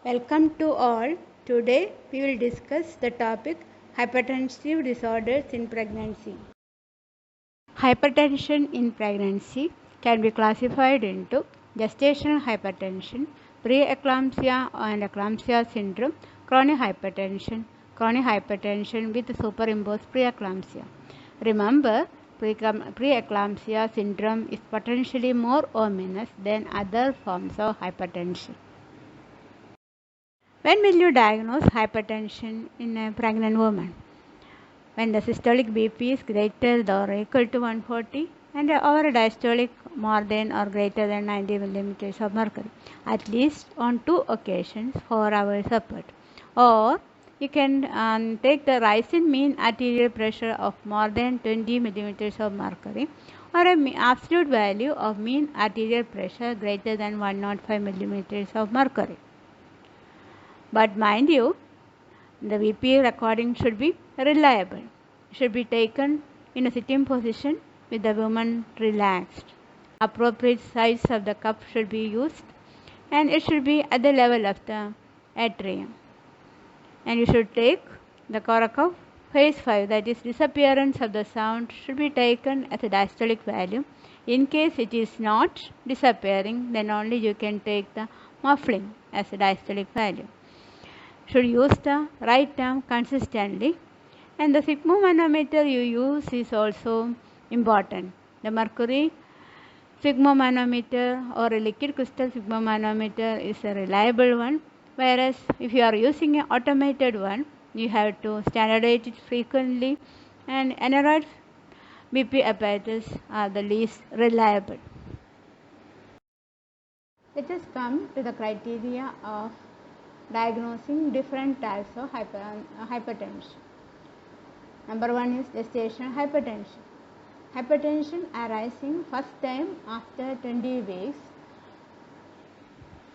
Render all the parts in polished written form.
Welcome to all. Today we will discuss the topic hypertensive disorders in pregnancy. Hypertension in pregnancy can be classified into gestational hypertension, preeclampsia and eclampsia syndrome, chronic hypertension with superimposed preeclampsia. Remember, preeclampsia syndrome is potentially more ominous than other forms of hypertension. When will you diagnose hypertension in a pregnant woman? When the systolic BP is greater than or equal to 140 and our diastolic more than or greater than 90 millimeters of mercury, at least on 2 occasions 4 hours apart. Or you can take the rise in mean arterial pressure of more than 20 millimeters of mercury or an absolute value of mean arterial pressure greater than 105 millimeters of mercury. But mind you, the VPA recording should be reliable. It should be taken in a sitting position with the woman relaxed. Appropriate size of the cup should be used and it should be at the level of the atrium. And you should take the Korsakoff phase 5, that is disappearance of the sound, should be taken as a diastolic value. In case it is not disappearing, then only you can take the muffling as a diastolic value. Should use the right term consistently, and the sphygmomanometer you use is also important. The mercury sphygmomanometer or a liquid crystal sphygmomanometer is a reliable one, whereas if you are using an automated one, you have to standardize it frequently, and aneroid BP apparatus are the least reliable. Let us come to the criteria of diagnosing different types of hypertension. Number 1 is gestational hypertension. Hypertension arising first time after 20 weeks,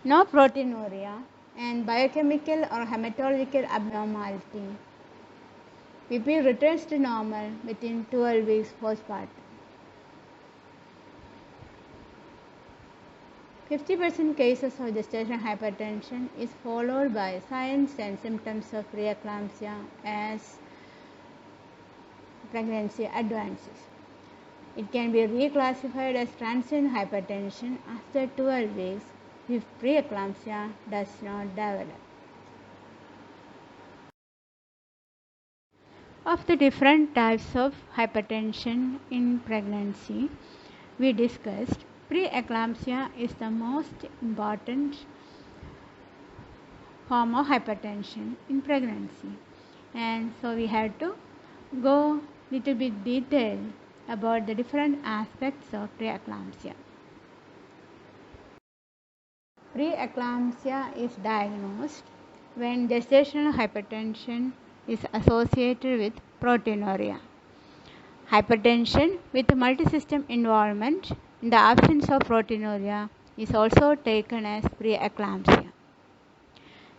no proteinuria and biochemical or hematological abnormality. BP returns to normal within 12 weeks postpartum. 50% cases of gestational hypertension is followed by signs and symptoms of preeclampsia as pregnancy advances. It can be reclassified as transient hypertension after 12 weeks if preeclampsia does not develop. Of the different types of hypertension in pregnancy, we discussed preeclampsia is the most important form of hypertension in pregnancy, and so we had to go little bit detailed about the different aspects of preeclampsia. Preeclampsia is diagnosed when gestational hypertension is associated with proteinuria. Hypertension with multisystem involvement in the absence of proteinuria is also taken as preeclampsia.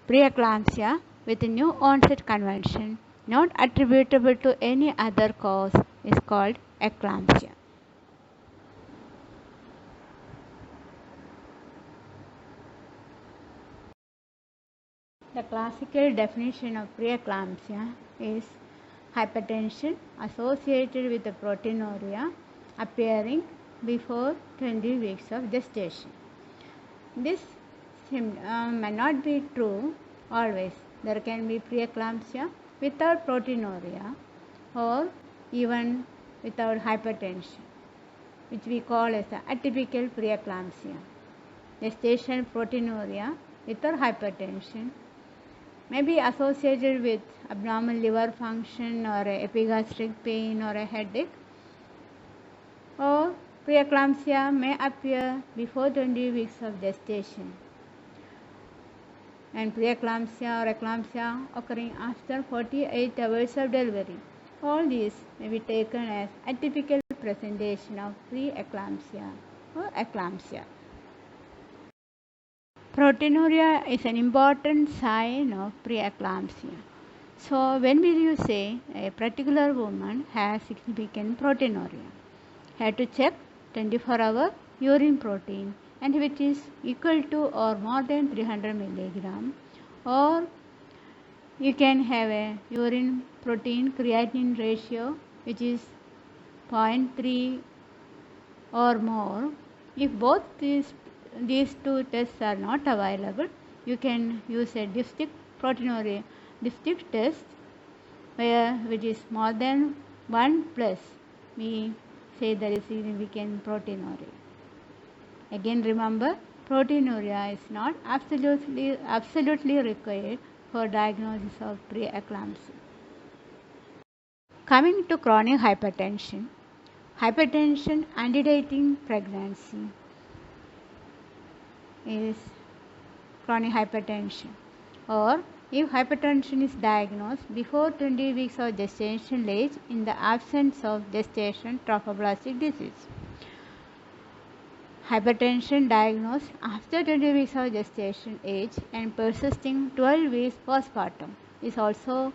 Preeclampsia with new onset convulsion not attributable to any other cause is called eclampsia. The classical definition of preeclampsia is hypertension associated with the proteinuria appearing before 20 weeks of gestation. This may not be true always. There can be preeclampsia without proteinuria or even without hypertension, which we call as atypical preeclampsia. Gestational proteinuria without hypertension may be associated with abnormal liver function or epigastric pain or a headache, or preeclampsia may appear before 20 weeks of gestation, and preeclampsia or eclampsia occurring after 48 hours of delivery. All these may be taken as atypical presentation of preeclampsia or eclampsia. Proteinuria is an important sign of preeclampsia. So when will you say a particular woman has significant proteinuria? Have to check 24-hour urine protein, and which is equal to or more than 300 milligram, or you can have a urine protein creatinine ratio which is 0.3 or more. If both these two tests are not available, you can use a dipstick test which is more than 1 plus. We say there is significant proteinuria. Again remember, proteinuria is not absolutely required for diagnosis of preeclampsia. Coming to chronic hypertension. Hypertension antedating pregnancy is chronic hypertension, or if hypertension is diagnosed before 20 weeks of gestational age in the absence of gestation trophoblastic disease. Hypertension diagnosed after 20 weeks of gestation age and persisting 12 weeks postpartum is also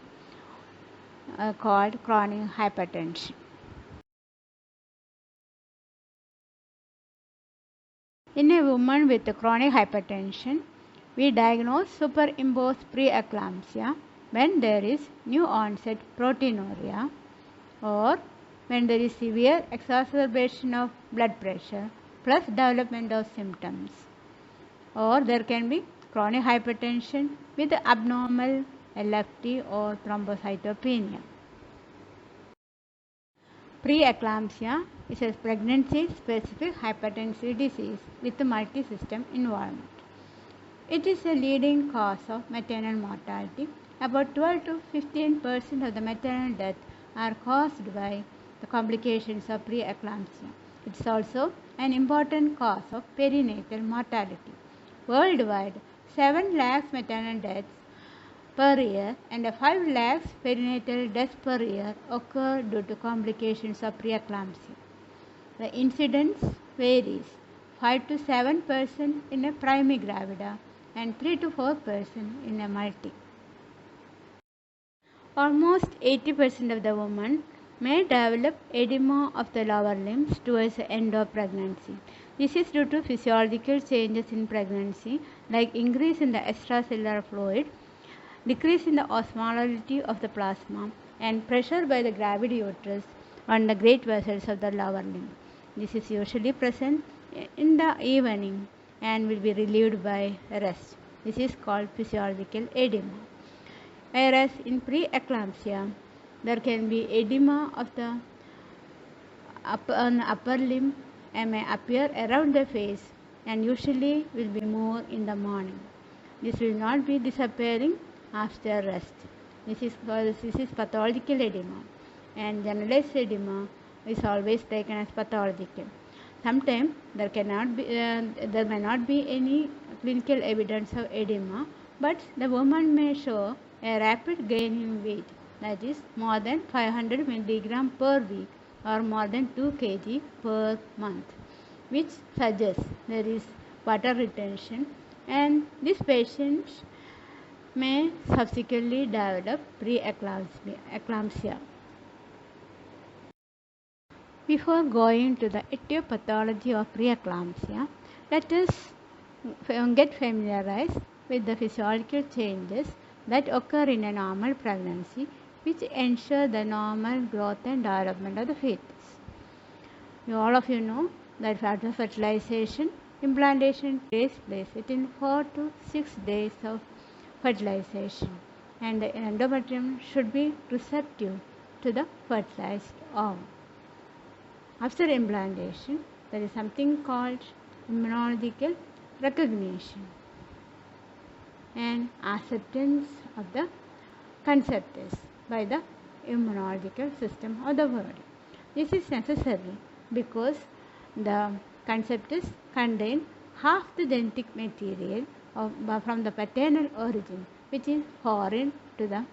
called chronic hypertension. In a woman with chronic hypertension, we diagnose superimposed preeclampsia when there is new onset proteinuria, or when there is severe exacerbation of blood pressure plus development of symptoms, or there can be chronic hypertension with abnormal LFT or thrombocytopenia. Preeclampsia is a pregnancy-specific hypertensive disease with multi-system involvement. It is a leading cause of maternal mortality. About 12 to 15% of the maternal deaths are caused by the complications of preeclampsia. It is also an important cause of perinatal mortality. Worldwide, 7 lakhs maternal deaths per year and 5 lakhs perinatal deaths per year occur due to complications of preeclampsia. The incidence varies 5 to 7% in a primigravida and 3 to 4% in a multi. Almost 80% of the women may develop edema of the lower limbs towards the end of pregnancy. This is due to physiological changes in pregnancy like increase in the extracellular fluid, decrease in the osmolality of the plasma, and pressure by the gravid uterus on the great vessels of the lower limb. This is usually present in the evening and will be relieved by rest. This is called physiological edema. Whereas in preeclampsia, there can be edema of the upper limb and may appear around the face and usually will be more in the morning. This will not be disappearing after rest. This is pathological edema, and generalized edema is always taken as pathological. Sometimes there may not be any clinical evidence of edema, but the woman may show a rapid gain in weight, that is more than 500 milligram per week or more than 2 kg per month, which suggests there is water retention, and these patients may subsequently develop preeclampsia. Before going to the etiology of preeclampsia, let us get familiarized with the physiological changes that occur in a normal pregnancy which ensure the normal growth and development of the fetus. All of you know that after fertilization, implantation takes place within 4 to 6 days of fertilization, and the endometrium should be receptive to the fertilized ovum. After implantation, there is something called immunological recognition and acceptance of the conceptus by the immunological system of the body. This is necessary because the conceptus contains half the genetic material from the paternal origin, which is foreign to the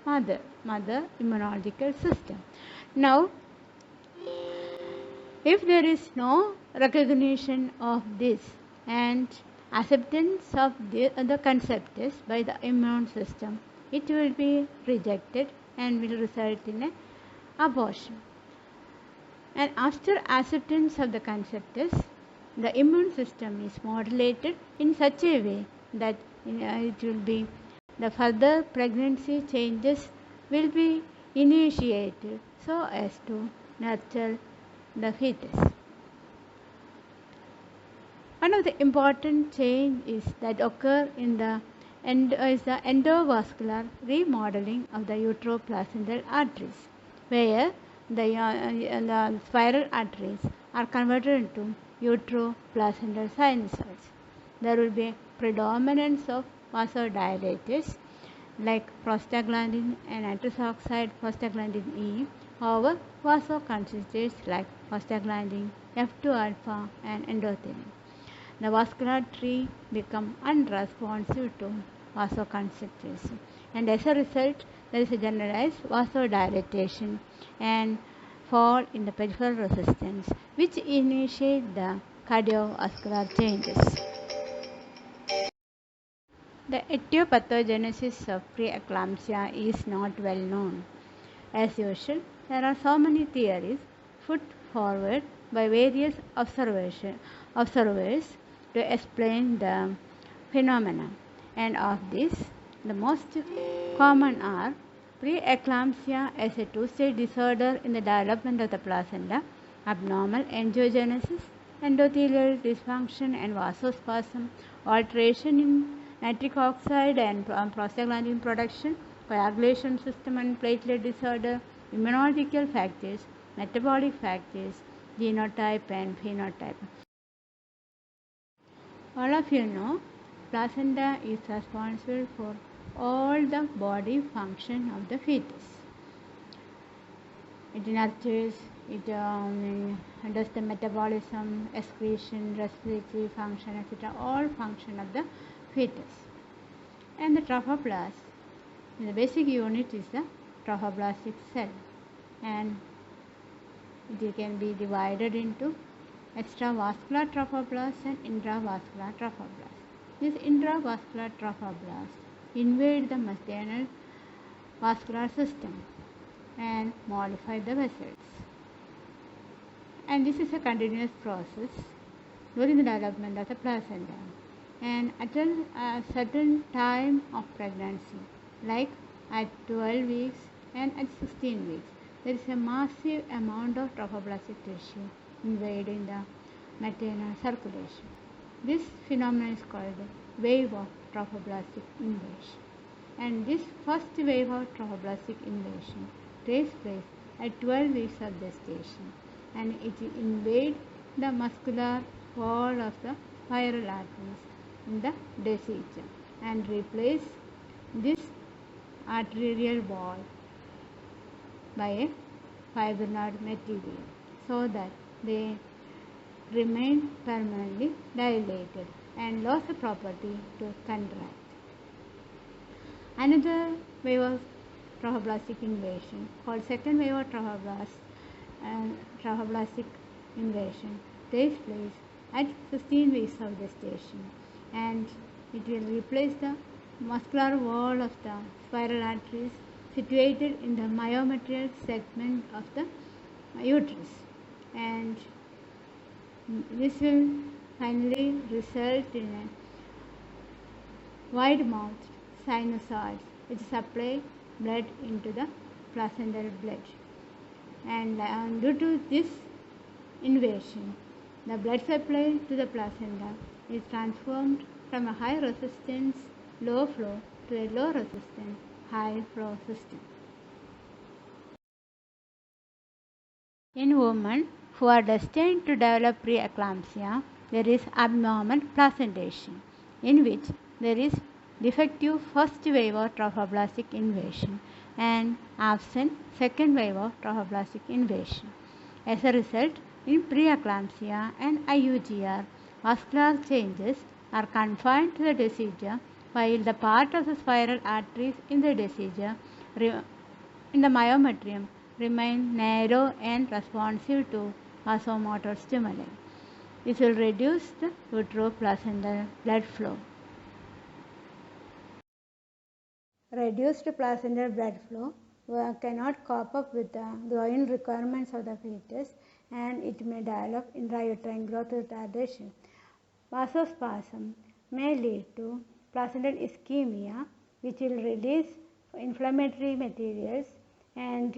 mother immunological system. Now, if there is no recognition of this and acceptance of the conceptus by the immune system, it will be rejected and will result in an abortion. And after acceptance of the conceptus, the immune system is modulated in such a way that it will be the further pregnancy changes will be initiated so as to nurture the fetus. One of the important changes that occur in the is the endovascular remodeling of the uteroplacental arteries, where the spiral arteries are converted into uteroplacental sinusoids. There will be predominance of vasodilators like prostaglandin and nitrous oxide prostaglandin E over vasoconstrictors like prostaglandin, F2 alpha and endothelin. The vascular tree become unresponsive to vasoconstrictors, and as a result there is a generalized vasodilatation and fall in the peripheral resistance, which initiate the cardiovascular changes. The etiopathogenesis of preeclampsia is not well known. As usual, there are so many theories put forward by various observers to explain the phenomena, and of these, the most common are preeclampsia as a two-stage disorder in the development of the placenta, abnormal angiogenesis, endothelial dysfunction and vasospasm, alteration in nitric oxide and prostaglandin production, coagulation system and platelet disorder, immunological factors, metabolic factors, genotype and phenotype. All of you know, placenta is responsible for all the body function of the fetus. It nurtures, it does the metabolism, excretion, respiratory function, etc. all function of the fetus. And the trophoblast, the basic unit is the trophoblastic cell, and it can be divided into extravascular trophoblasts and intravascular trophoblasts. This intravascular trophoblasts invade the maternal vascular system and modify the vessels. And this is a continuous process during the development of the placenta. And at a certain time of pregnancy, like at 12 weeks and at 16 weeks, there is a massive amount of trophoblastic tissue invading the maternal circulation. This phenomenon is called the wave of trophoblastic invasion. And this first wave of trophoblastic invasion takes place at 12 weeks of gestation, and it invades the muscular wall of the spiral arteries in the desicca and replace this arterial wall by a fibrinoid material, so that they remain permanently dilated and lose the property to contract. Another wave of trophoblastic invasion, called second wave of trophoblastic invasion, takes place at 16 weeks of gestation, and it will replace the muscular wall of the spiral arteries situated in the myometrial segment of the uterus, and this will finally result in a wide-mouthed sinusoids which supply blood into the placental blood. And due to this invasion, the blood supply to the placenta is transformed from a high resistance low flow to a low resistance high flow system. In women who are destined to develop preeclampsia, there is abnormal placentation, in which there is defective first wave of trophoblastic invasion and absent second wave of trophoblastic invasion. As a result, in preeclampsia and IUGR, vascular changes are confined to the desicca, while the part of the spiral arteries in the desicca in the myometrium remain narrow and responsive to vasomotor stimuli. This will reduce the uteroplacental blood flow. Reduced placental blood flow cannot cope up with the growing requirements of the fetus, and it may develop intrauterine growth retardation. Vasospasm may lead to placental ischemia, which will release inflammatory materials and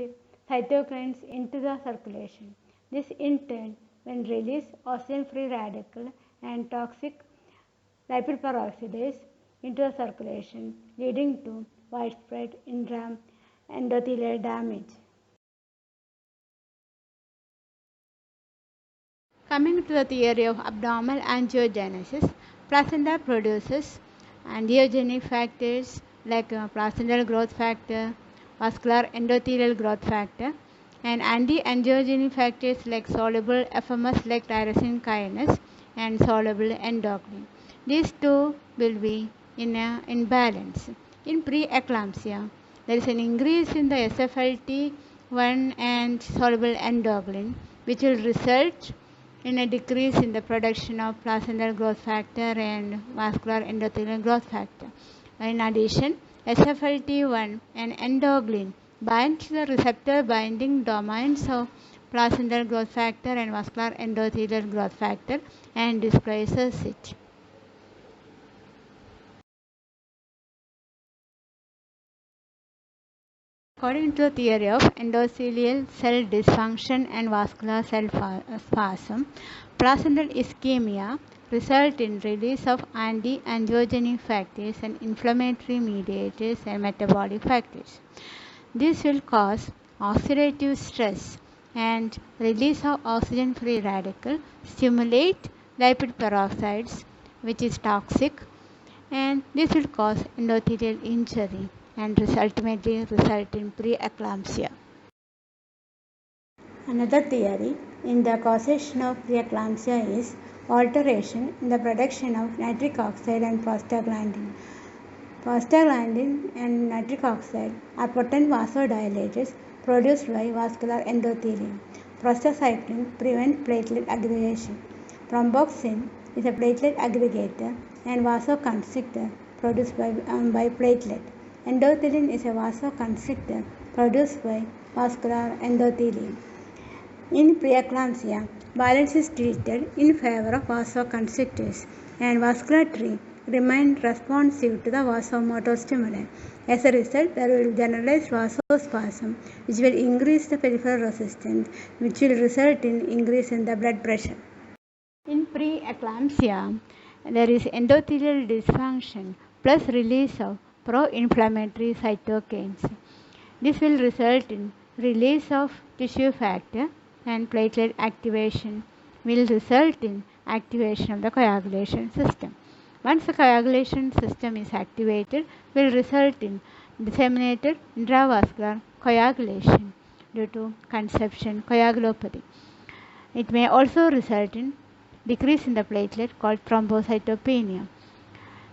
cytokines into the circulation. This in turn will release oxygen-free radical and toxic lipid peroxidase into the circulation, leading to widespread endothelial damage. Coming to the theory of abnormal angiogenesis, placenta produces angiogenic factors like placental growth factor, vascular endothelial growth factor, and anti-angiogenic factors like soluble FMS like tyrosine kinase and soluble endocrine. These two will be in balance. In preeclampsia, there is an increase in the SFLT1 and soluble endocrine, which will result in a decrease in the production of placental growth factor and vascular endothelial growth factor. In addition, SFLT1 and endoglin bind to the receptor binding domains of placental growth factor and vascular endothelial growth factor and displaces it. According to the theory of endothelial cell dysfunction and vascular cell spasm, placental ischemia result in release of anti-angiogenic factors and inflammatory mediators and metabolic factors. This will cause oxidative stress and release of oxygen-free radical, stimulate lipid peroxides, which is toxic, and this will cause endothelial injury and ultimately result in preeclampsia. Another theory in the causation of preeclampsia is alteration in the production of nitric oxide and prostaglandin. Prostaglandin and nitric oxide are potent vasodilators produced by vascular endothelium. Prostacyclin prevents platelet aggregation. Thromboxane is a platelet aggregator and vasoconstrictor produced by platelet. Endothelin is a vasoconstrictor produced by vascular endothelium. In preeclampsia, balance is tilted in favor of vasoconstrictors and vasculature remain responsive to the vasomotor stimuli. As a result, there will be generalized vasospasm, which will increase the peripheral resistance, which will result in increase in the blood pressure. In preeclampsia, there is endothelial dysfunction plus release of pro-inflammatory cytokines. This will result in release of tissue factor and platelet activation will result in activation of the coagulation system. Once the coagulation system is activated, will result in disseminated intravascular coagulation due to conception coagulopathy. It may also result in decrease in the platelet called thrombocytopenia.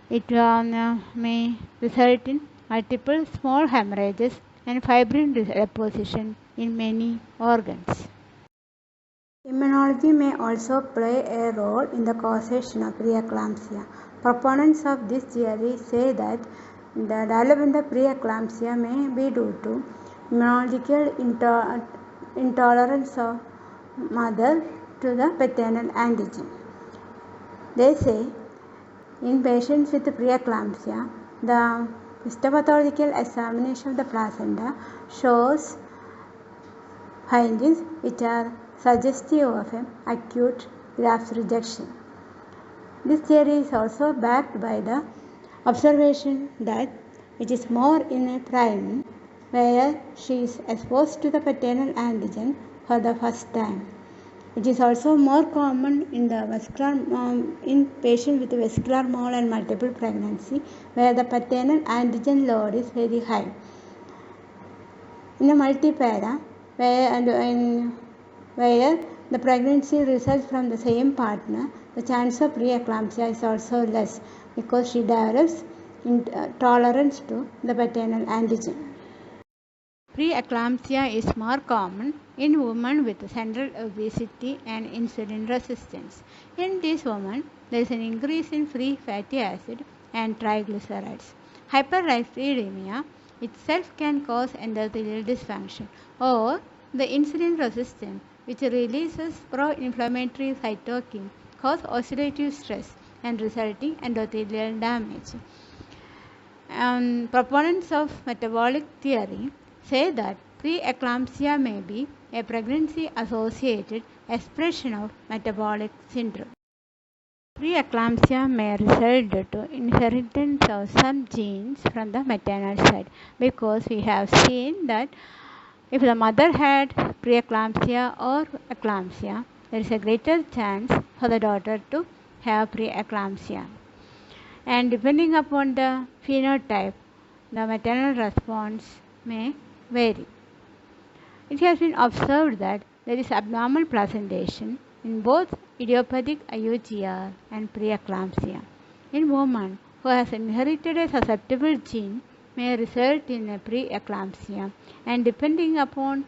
It may result in multiple small hemorrhages and fibrin deposition in many organs. Immunology may also play a role in the causation of preeclampsia. Proponents of this theory say that the development of preeclampsia may be due to immunological intolerance of mother to the paternal antigen. They say in patients with preeclampsia, the histopathological examination of the placenta shows findings which are suggestive of an acute graft rejection. This theory is also backed by the observation that it is more in a prime where she is exposed to the paternal antigen for the first time. It is also more common in the in patients with vascular mole and multiple pregnancy where the paternal antigen load is very high. In a multipara where the pregnancy results from the same partner, the chance of preeclampsia is also less because she develops tolerance to the paternal antigen. Preeclampsia is more common in women with central obesity and insulin resistance. In these women, there is an increase in free fatty acid and triglycerides. Hyperlipidemia itself can cause endothelial dysfunction, or the insulin resistance, which releases pro-inflammatory cytokine, cause oxidative stress and resulting endothelial damage. Proponents of metabolic theory say that preeclampsia may be a pregnancy-associated expression of metabolic syndrome. Preeclampsia may result due to inheritance of some genes from the maternal side, because we have seen that if the mother had preeclampsia or eclampsia, there is a greater chance for the daughter to have preeclampsia. And depending upon the phenotype, the maternal response may vary. It has been observed that there is abnormal placentation in both idiopathic IUGR and preeclampsia. In women who has inherited a susceptible gene may result in a preeclampsia, and depending upon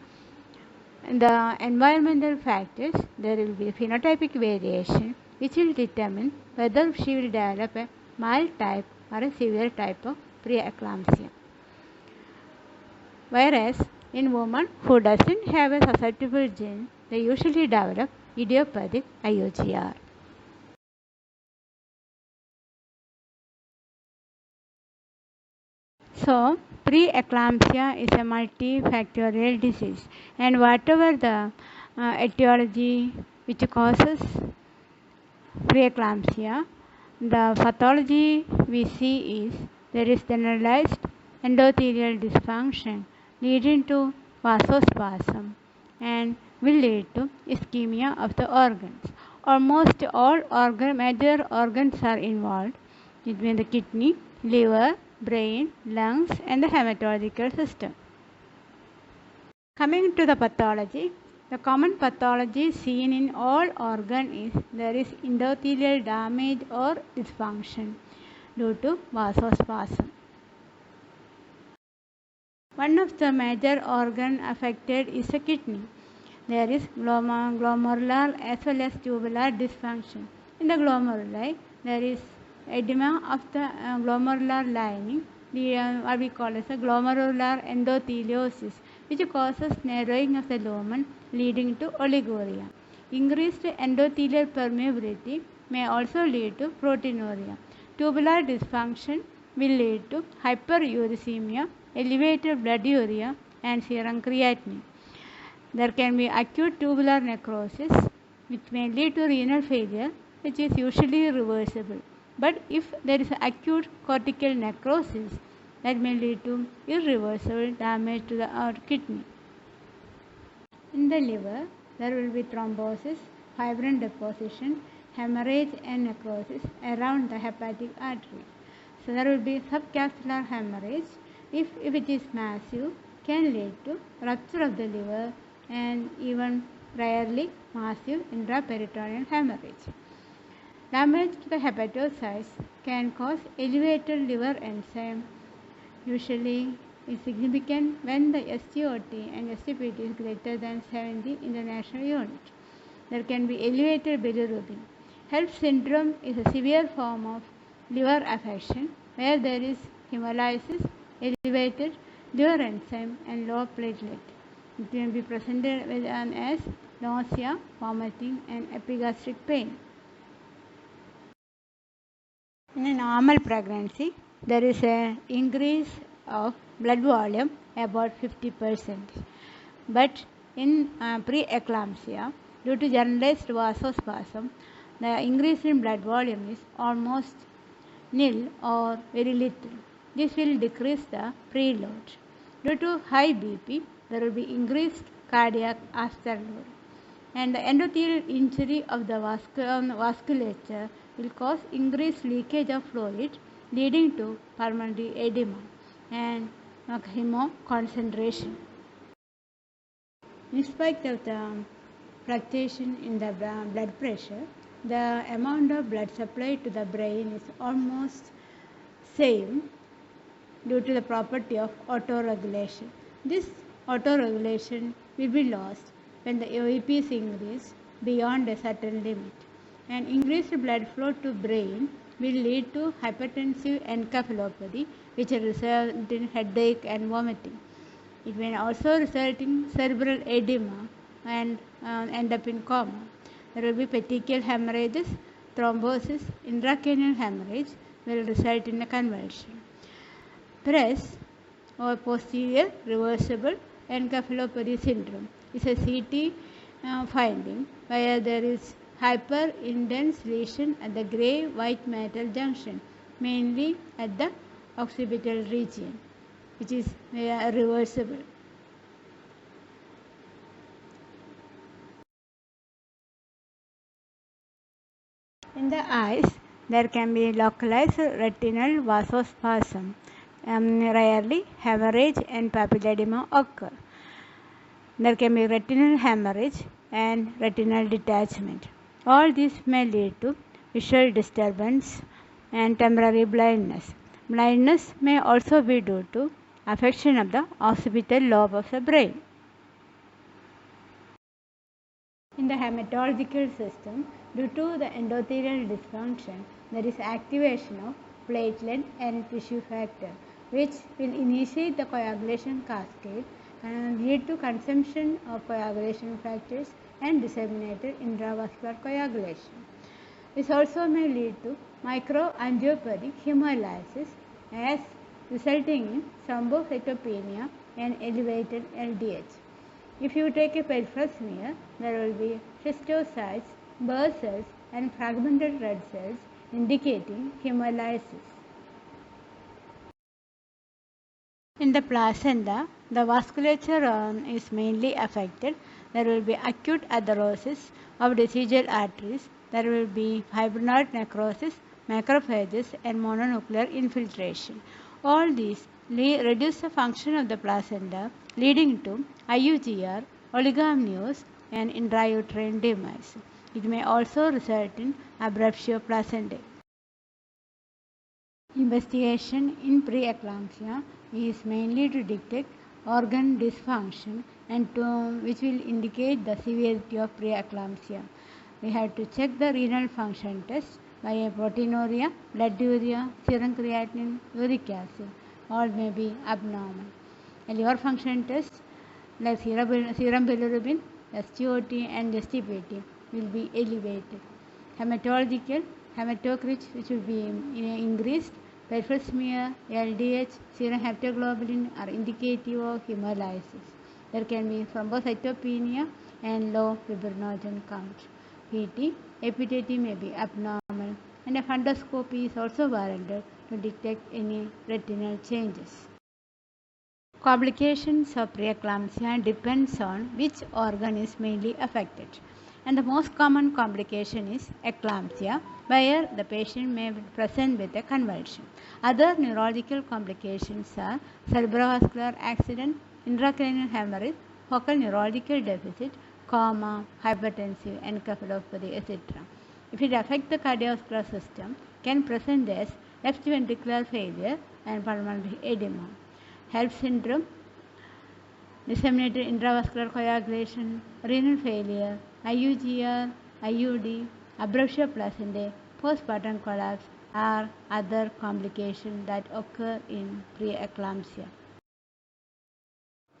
the environmental factors, there will be phenotypic variation which will determine whether she will develop a mild type or a severe type of preeclampsia. Whereas in women who doesn't have a susceptible gene, they usually develop idiopathic IUGR. So, preeclampsia is a multifactorial disease, and whatever the etiology which causes preeclampsia, the pathology we see is there is generalized endothelial dysfunction leading to vasospasm and will lead to ischemia of the organs. Almost all major organs are involved, between the kidney, liver, brain, lungs, and the hematological system. Coming to the pathology, the common pathology seen in all organs is there is endothelial damage or dysfunction due to vasospasm. One of the major organ affected is the kidney. There is glomerular as well as tubular dysfunction. In the glomeruli, there is edema of the glomerular lining, what we call as a glomerular endotheliosis, which causes narrowing of the lumen leading to oliguria. Increased endothelial permeability may also lead to proteinuria. Tubular dysfunction will lead to hyperuricemia, elevated blood urea, and serum creatinine. There can be acute tubular necrosis, which may lead to renal failure, which is usually reversible. But if there is acute cortical necrosis, that may lead to irreversible damage to the kidney. In the liver, there will be thrombosis, fibrin deposition, hemorrhage, and necrosis around the hepatic artery. So there will be subcapsular hemorrhage. If it is massive, can lead to rupture of the liver and even rarely massive intraperitoneal hemorrhage. Damage to the hepatocytes can cause elevated liver enzyme. Usually is significant when the SGOT and SGPT is greater than 70 international unit. There can be elevated bilirubin. HELLP syndrome is a severe form of liver affection where there is hemolysis, elevated liver enzyme, and low platelet. It may be presented with as nausea, vomiting, and epigastric pain. In a normal pregnancy, there is an increase of blood volume about 50%. But in preeclampsia, due to generalized vasospasm, the increase in blood volume is almost nil or very little. This will decrease the preload. Due to high BP, there will be increased cardiac afterload. And the endothelial injury of the vasculature will cause increased leakage of fluid, leading to pulmonary edema and hemoconcentration. In spite of the fluctuation in the blood pressure, the amount of blood supply to the brain is almost same due to the property of autoregulation. This autoregulation will be lost when the AVP is increased beyond a certain limit. And increased blood flow to brain will lead to hypertensive encephalopathy, which will result in headache and vomiting. It may also result in cerebral edema and end up in coma. There will be petechial hemorrhages, thrombosis, intracranial hemorrhage will result in a convulsion. PRES or posterior reversible encephalopathy syndrome is a CT finding where there is hyperintense lesion at the gray-white matter junction, mainly at the occipital region, which is reversible. In the eyes, there can be localized retinal vasospasm. Rarely, hemorrhage and papilledema occur. There can be retinal hemorrhage and retinal detachment. All these may lead to visual disturbance and temporary blindness. Blindness may also be due to affection of the occipital lobe of the brain. In the hematological system, due to the endothelial dysfunction, there is activation of platelet and tissue factor, which will initiate the coagulation cascade and lead to consumption of coagulation factors and disseminated intravascular coagulation. This also may lead to microangiopathic hemolysis as resulting in thrombocytopenia and elevated LDH. If you take a peripheral smear, there will be schistocytes, Burr cells and fragmented red cells indicating hemolysis. In the placenta, the vasculature is mainly affected. There will be acute atherosis of decidual arteries. There will be fibrinoid necrosis, macrophages and mononuclear infiltration. All these reduce the function of the placenta, leading to IUGR, oligoamnios and intrauterine demise. It may also result in abruptio placentae. Investigation in preeclampsia is mainly to detect organ dysfunction and which will indicate the severity of preeclampsia. We have to check the renal function test by a proteinuria, blood urea, serum creatinine, uric acid. All may be abnormal. A liver function test like serum bilirubin, SGOT and SGPT will be elevated. Hematological, hematocrit which will be increased, peripheral smear, LDH, serum hepatoglobulin are indicative of hemolysis. There can be thrombocytopenia and low fibrinogen count. PT, epithety may be abnormal and a fundoscopy is also warranted to detect any retinal changes. Complications of preeclampsia depends on which organ is mainly affected. And the most common complication is eclampsia, where the patient may present with a convulsion. Other neurological complications are cerebrovascular accident, intracranial hemorrhage, focal neurological deficit, coma, hypertensive encephalopathy, etc. If it affects the cardiovascular system, can present as left ventricular failure and pulmonary edema. HELLP syndrome, disseminated intravascular coagulation, renal failure, IUGR, IUD, abruptio placentae, postpartum collapse are other complications that occur in preeclampsia.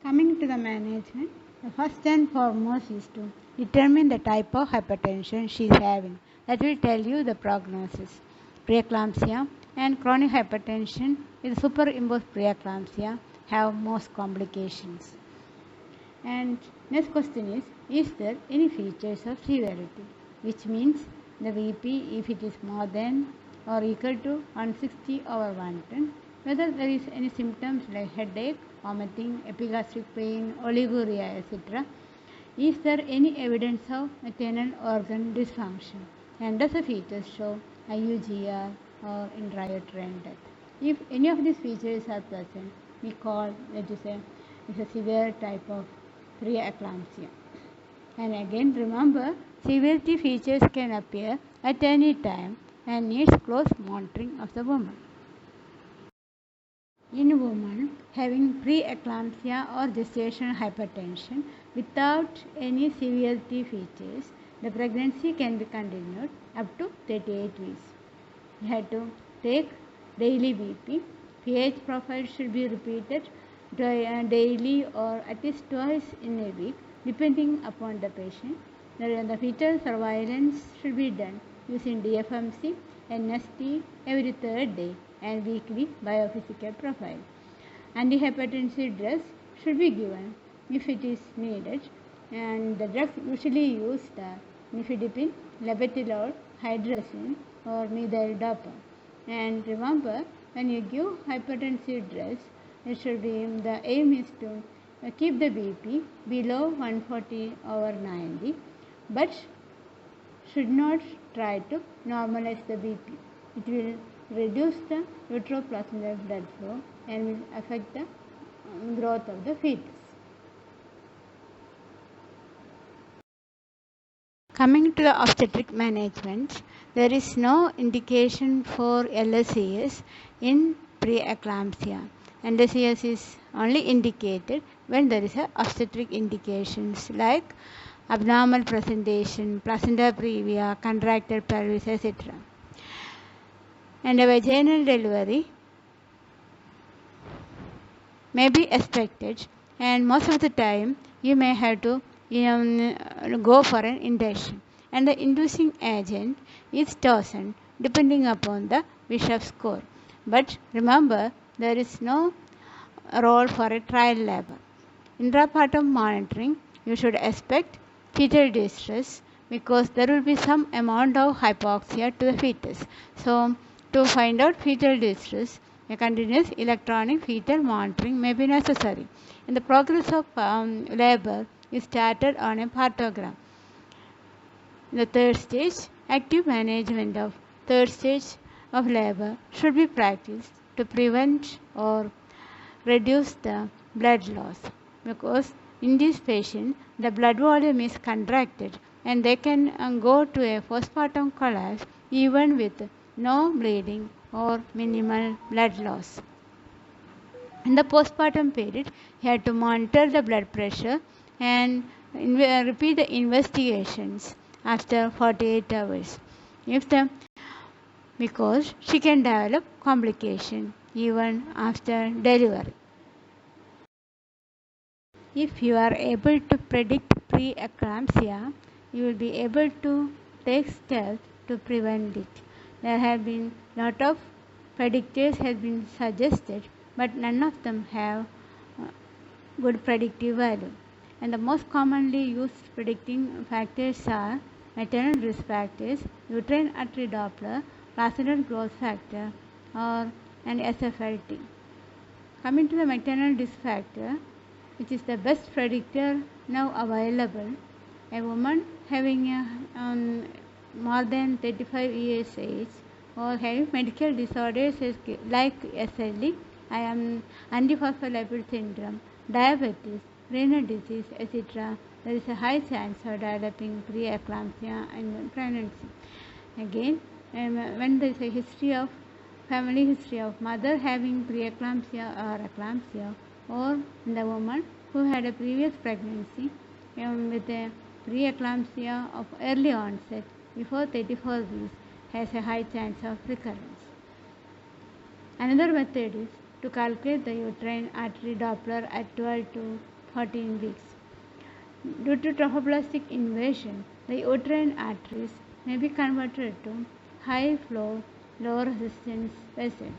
Coming to the management, the first and foremost is to determine the type of hypertension she is having. That will tell you the prognosis. Preeclampsia and chronic hypertension with superimposed preeclampsia have most complications. And next question is there any features of severity? Which means the VP, if it is more than or equal to 160 over 110, whether there is any symptoms like headache, vomiting, epigastric pain, oliguria, etc. Is there any evidence of maternal organ dysfunction? And does the fetus show IUGR or intrauterine death? If any of these features are present, we call it is a severe type of preeclampsia. And again remember, severity features can appear at any time and needs close monitoring of the woman. In women having preeclampsia or gestational hypertension without any severity features, the pregnancy can be continued up to 38 weeks. You have to take daily BP. pH profile should be repeated daily or at least twice in a week depending upon the patient. The fetal surveillance should be done using DFMC and NST every third day and weekly biophysical profile. Antihypertensive drugs should be given if it is needed, and the drugs usually used are nifedipine, labetalol, hydrazine, or methyl-dopa. And remember, when you give hypertensive drugs, the aim is to keep the BP below 140/90, but should not try to normalize the BP. It will reduce the uteroplacental blood flow and will affect the growth of the fetus. Coming to the obstetric management, there is no indication for LSES in preeclampsia. LSES is only indicated when there is a obstetric indications like abnormal presentation, placenta previa, contracted pelvis, etc. And a vaginal delivery may be expected, and most of the time you may have to go for an induction, and the inducing agent is chosen depending upon the Bishop score. But remember, there is no role for a trial labor. Intrapartum monitoring, you should expect fetal distress because there will be some amount of hypoxia to the fetus. So to find out fetal distress, a continuous electronic fetal monitoring may be necessary. In the progress of labor is started on a partogram. In the third stage, active management of third stage of labor should be practiced to prevent or reduce the blood loss, because in this patient the blood volume is contracted and they can go to a postpartum collapse even with no bleeding or minimal blood loss. In the postpartum period, you have to monitor the blood pressure and repeat the investigations after 48 hours. Because she can develop complication even after delivery. If you are able to predict preeclampsia, you will be able to take steps to prevent it. There have been lot of predictors have been suggested, but none of them have good predictive value. And the most commonly used predicting factors are maternal risk factors, uterine artery Doppler, placental growth factor, or an SFLT. Coming to the maternal risk factor, which is the best predictor now available, a woman having more than 35 years age or having medical disorders like SLE, antiphospholipid syndrome, diabetes, renal disease, etc., there is a high chance of developing preeclampsia in pregnancy. Again, when there is a family history of mother having preeclampsia or eclampsia, or the woman who had a previous pregnancy with a preeclampsia of early onset before 34 weeks has a high chance of recurrence. Another method is to calculate the uterine artery Doppler at 12 to 14 weeks. Due to trophoblastic invasion, the uterine arteries may be converted to high flow, low resistance vessels.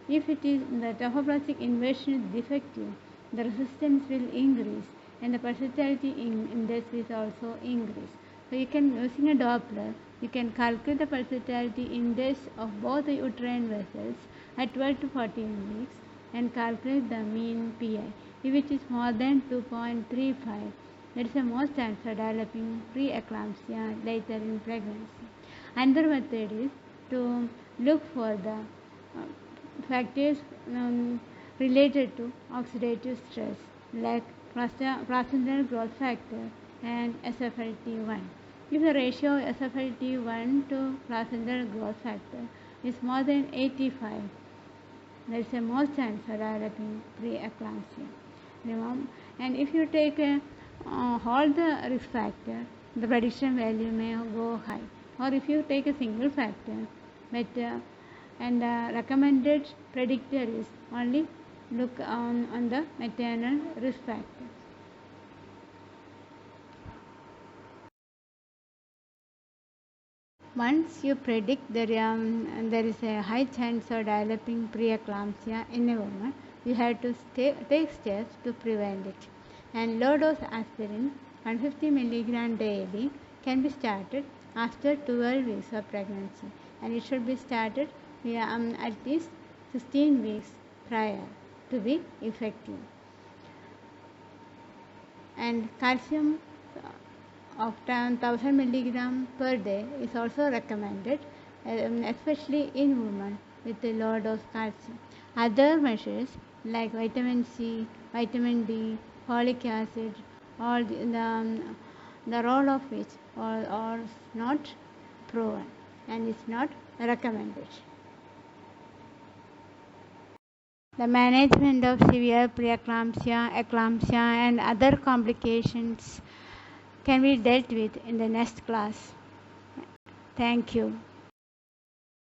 If the trophoblastic invasion is defective, the resistance will increase and the pulsatility index will also increase. So using a Doppler, you can calculate the pulsatility index of both the uterine vessels at 12 to 14 weeks and calculate the mean PI. If it is more than 2.35, there is a more chance of developing preeclampsia later in pregnancy. Another method is to look for the factors related to oxidative stress like placental growth factor and SFLT1. If the ratio of SFLT1 to placental growth factor is more than 85, there is a more chance of developing preeclampsia. And if you take all the risk factor, the prediction value may go high. Or if you take a single factor, and the recommended predictor is only look on the maternal risk factors. Once you predict that there is a high chance of developing preeclampsia in a woman, you have to take steps to prevent it. And low dose aspirin, 150 mg daily, can be started after 12 weeks of pregnancy, and it should be started at least 16 weeks prior to be effective. And calcium of 1000 mg per day is also recommended, especially in women with a low dose calcium. Other measures like vitamin C, vitamin D, folic acid, all the role of which are not proven and is not recommended. The management of severe preeclampsia, eclampsia, and other complications can be dealt with in the next class. Thank you.